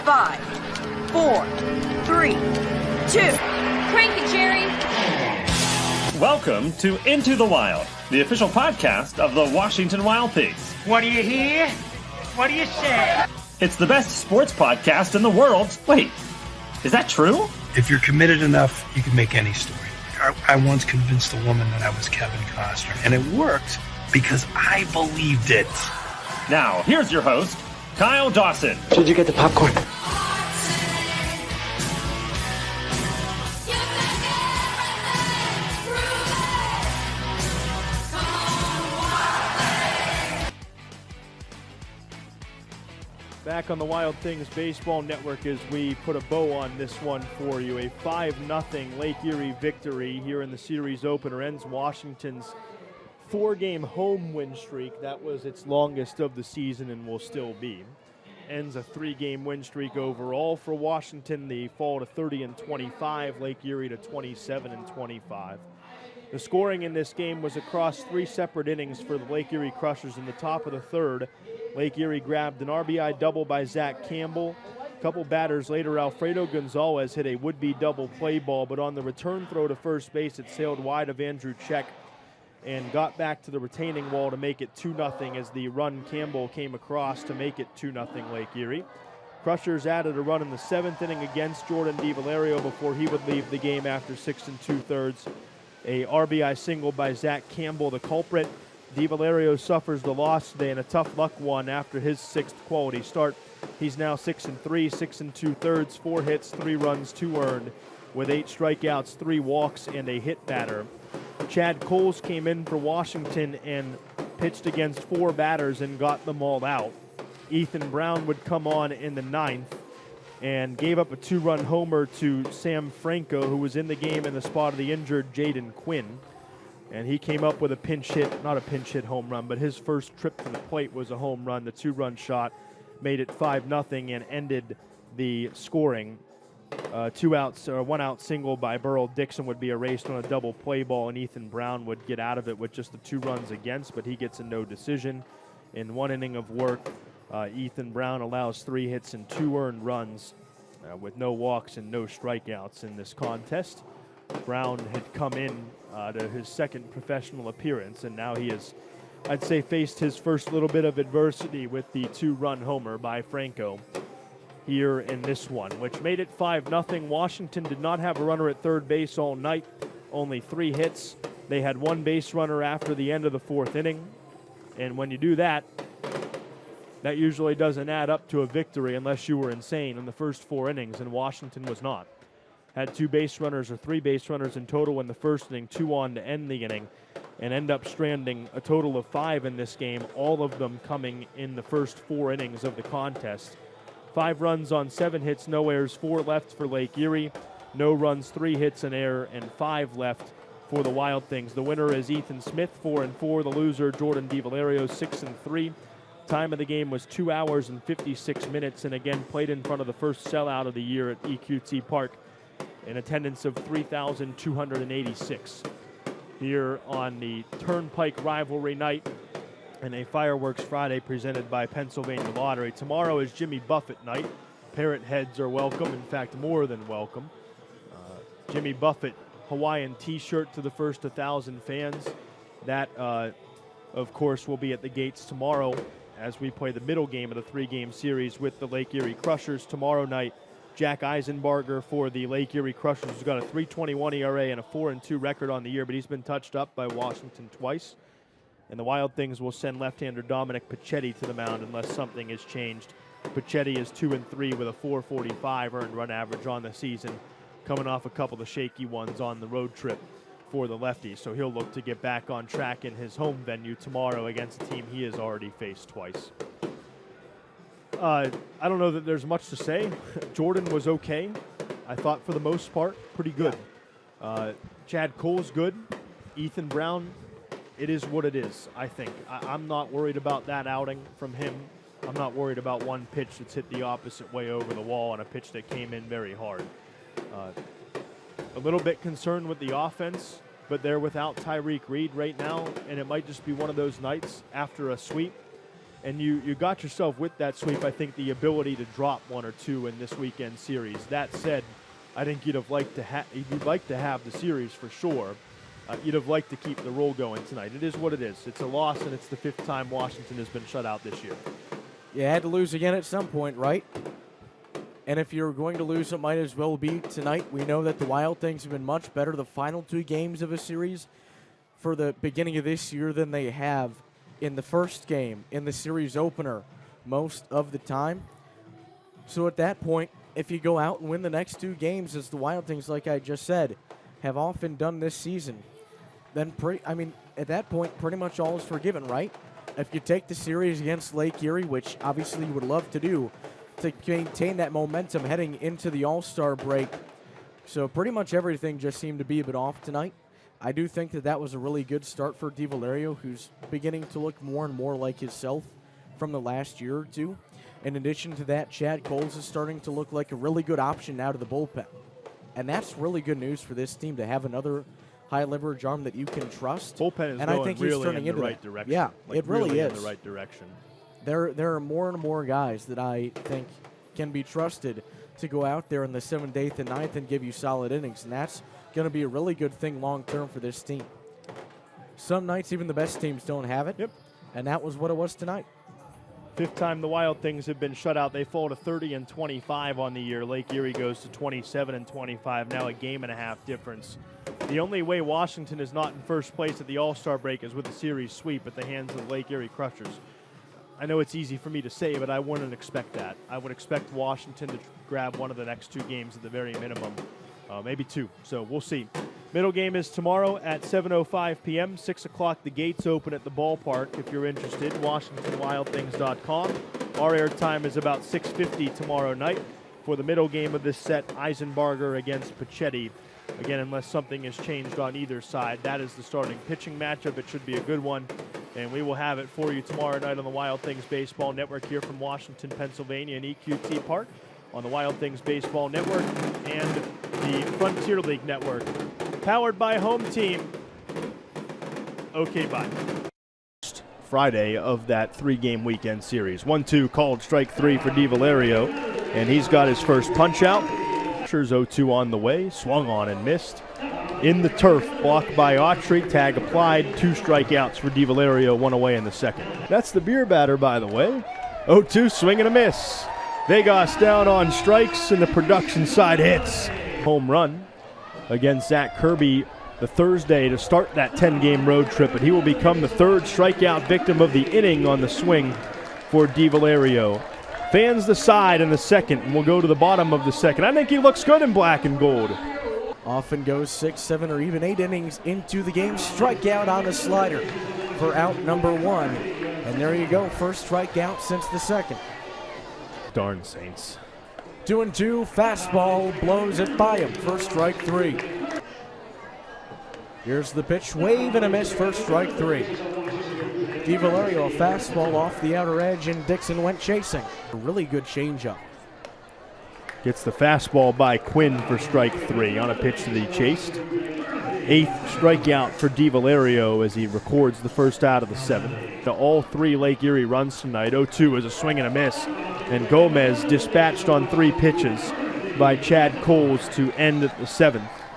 5, 4, 3, 2. Crank it, Jerry. Welcome to Into the Wild, the official podcast of the Washington Wild Pigs. What do you hear? What do you say? It's the best sports podcast in the world. Wait, is that true? If you're committed enough, you can make any story. I once convinced a woman that I was Kevin Costner, and it worked because I believed it. Now, here's your host, Kyle Dawson. Did you get the popcorn? Back on the Wild Things Baseball Network as we put a bow on this one for you. A 5-0 Lake Erie victory here in the series opener ends Washington's 4-game home win streak. That was its longest of the season and will still be. Ends a 3-game win streak overall for Washington. They fall to 30-25, Lake Erie to 27-25. The scoring in this game was across 3 separate innings for the Lake Erie Crushers. In the top of the third, Lake Erie grabbed an RBI double by Zach Campbell. A couple batters later, Alfredo Gonzalez hit a would-be double play ball, but on the return throw to first base, it sailed wide of Andrew Check and got back to the retaining wall to make it 2-0 as the run Campbell came across to make it 2-0 Lake Erie. Crushers added a run in the 7th inning against Jordan DiValerio before he would leave the game after 6 2/3. A RBI single by Zach Campbell, the culprit. DiValerio suffers the loss today in a tough luck one after his 6th quality start. He's now 6-3, 6 2/3, 4 hits, 3 runs, 2 earned, with 8 strikeouts, 3 walks, and a hit batter. Chad Coles came in for Washington and pitched against 4 batters and got them all out. Ethan Brown would come on in the 9th and gave up a 2-run homer to Sam Franco, who was in the game in the spot of the injured Jaden Quinn. And he came up with a pinch hit, not a pinch hit home run, but his first trip to the plate was a home run. The 2-run shot made it 5-0 and ended the scoring. 2 outs, or 1 out single by Burl Dixon would be erased on a double play ball, and Ethan Brown would get out of it with just the 2 runs against, but he gets a no decision. In 1 inning of work, Ethan Brown allows 3 hits and 2 earned runs with no walks and no strikeouts in this contest. Brown had come in to his 2nd professional appearance, and now he has, I'd say, faced his first little bit of adversity with the 2-run homer by Franco here in this one, which made it 5-0. Washington did not have a runner at third base all night, only 3 hits. They had 1 base runner after the end of the 4th inning, and when you do that, that usually doesn't add up to a victory unless you were insane in the first 4 innings, and Washington was not. Had 2 base runners or 3 base runners in total in the first inning, 2 on to end the inning, and end up stranding a total of 5 in this game, all of them coming in the first 4 innings of the contest. 5 runs on 7 hits, no errors, 4 left for Lake Erie. No runs, 3 hits, an error, and 5 left for the Wild Things. The winner is Ethan Smith, 4-4. The loser, Jordan DiValerio, 6-3. Time of the game was 2 hours and 56 minutes, and again played in front of the first sellout of the year at EQT Park, in attendance of 3,286. Here on the Turnpike Rivalry Night and a Fireworks Friday presented by Pennsylvania Lottery. Tomorrow is Jimmy Buffett night. Parrot heads are welcome, in fact, more than welcome. Jimmy Buffett Hawaiian t-shirt to the first 1,000 fans. That, of course, will be at the gates tomorrow as we play the middle game of the 3-game series with the Lake Erie Crushers. Tomorrow night, Jack Eisenbarger for the Lake Erie Crushers, who's got a 3.21 ERA and a 4-2 record on the year, but he's been touched up by Washington twice. And the Wild Things will send left-hander Dominic Pacetti to the mound unless something is changed. Pacetti is 2-3 with a 4.45 earned run average on the season, coming off a couple of shaky ones on the road trip for the lefty. So he'll look to get back on track in his home venue tomorrow against a team he has already faced twice. I don't know that there's much to say. Jordan was okay. I thought for the most part, pretty good. Chad Cole's good. Ethan Brown, it is what it is, I think. I'm not worried about that outing from him. I'm not worried about one pitch that's hit the opposite way over the wall and a pitch that came in very hard. A little bit concerned with the offense, but they're without Tyreek Reed right now, and it might just be one of those nights after a sweep And you got yourself with that sweep, I think, the ability to drop 1 or 2 in this weekend series. That said, I think you'd like to have the series for sure. You'd have liked to keep the roll going tonight. It is what it is. It's a loss, and it's the 5th time Washington has been shut out this year. You had to lose again at some point, right? And if you're going to lose, it might as well be tonight. We know that the Wild Things have been much better the final 2 games of a series for the beginning of this year than they have in the first game, in the series opener, most of the time. So at that point, if you go out and win the next 2 games, as the Wild Things, like I just said, have often done this season, then at that point, pretty much all is forgiven, right? If you take the series against Lake Erie, which obviously you would love to do, to maintain that momentum heading into the All-Star break. So pretty much everything just seemed to be a bit off tonight. I do think that was a really good start for DiValerio, who's beginning to look more and more like himself from the last year or 2. In addition to that, Chad Coles is starting to look like a really good option now to the bullpen. And that's really good news for this team to have another high leverage arm that you can trust. Bullpen is and going I think really he's turning in the into right that. direction. Yeah, like it really is. In the right direction. There are more and more guys that I think can be trusted to go out there in the 7th, 8th, and 9th and give you solid innings. And that's going to be a really good thing long term for this team. Some nights even the best teams don't have it. Yep. And that was what it was tonight. 5th time the Wild Things have been shut out. They fall to 30-25 on the year. Lake Erie goes to 27-25. Now a game and a half difference. The only way Washington is not in first place at the All-Star break is with a series sweep at the hands of the Lake Erie Crushers. I know it's easy for me to say, but I wouldn't expect that. I would expect Washington to grab one of the next 2 games at the very minimum. Maybe 2. So we'll see. Middle game is tomorrow at 7:05 p.m. 6 o'clock, the gates open at the ballpark. If you're interested, WashingtonWildThings.com. Our airtime is about 6:50 tomorrow night. For the middle game of this set, Eisenbarger against Pachetti. Again, unless something has changed on either side, that is the starting pitching matchup. It should be a good one. And we will have it for you tomorrow night on the Wild Things Baseball Network here from Washington, Pennsylvania and EQT Park on the Wild Things Baseball Network and the Frontier League Network. Powered by Home Team. Okay, bye. Friday of that 3-game weekend series. 1-2 called, strike 3 for DiValerio, and he's got his first punch out. 0-2 on the way, swung on and missed. In the turf, blocked by Autry, tag applied, 2 strikeouts for DiValerio, 1 away in the second. That's the beer batter, by the way. 0-2, swing and a miss. Vegas down on strikes, and the production side hits. Home run against Zach Kirby the Thursday to start that 10-game road trip, but he will become the 3rd strikeout victim of the inning on the swing for DiValerio. Fans the side in the second, and we'll go to the bottom of the second. I think he looks good in black and gold. Often goes 6, 7, or even 8 innings into the game. Strikeout on the slider for out number 1. And there you go, first strikeout since the second. Darn Saints. 2-2, fastball blows it by him. First strike 3. Here's the pitch, wave and a miss, first strike 3. DiValerio, a fastball off the outer edge, and Dixon went chasing. A really good changeup. Gets the fastball by Quinn for strike 3 on a pitch that he chased. 8th strikeout for DiValerio as he records the first out of the 7th. To all 3 Lake Erie runs tonight. 0-2 is a swing and a miss. And Gomez dispatched on 3 pitches by Chad Coles to end the 7th.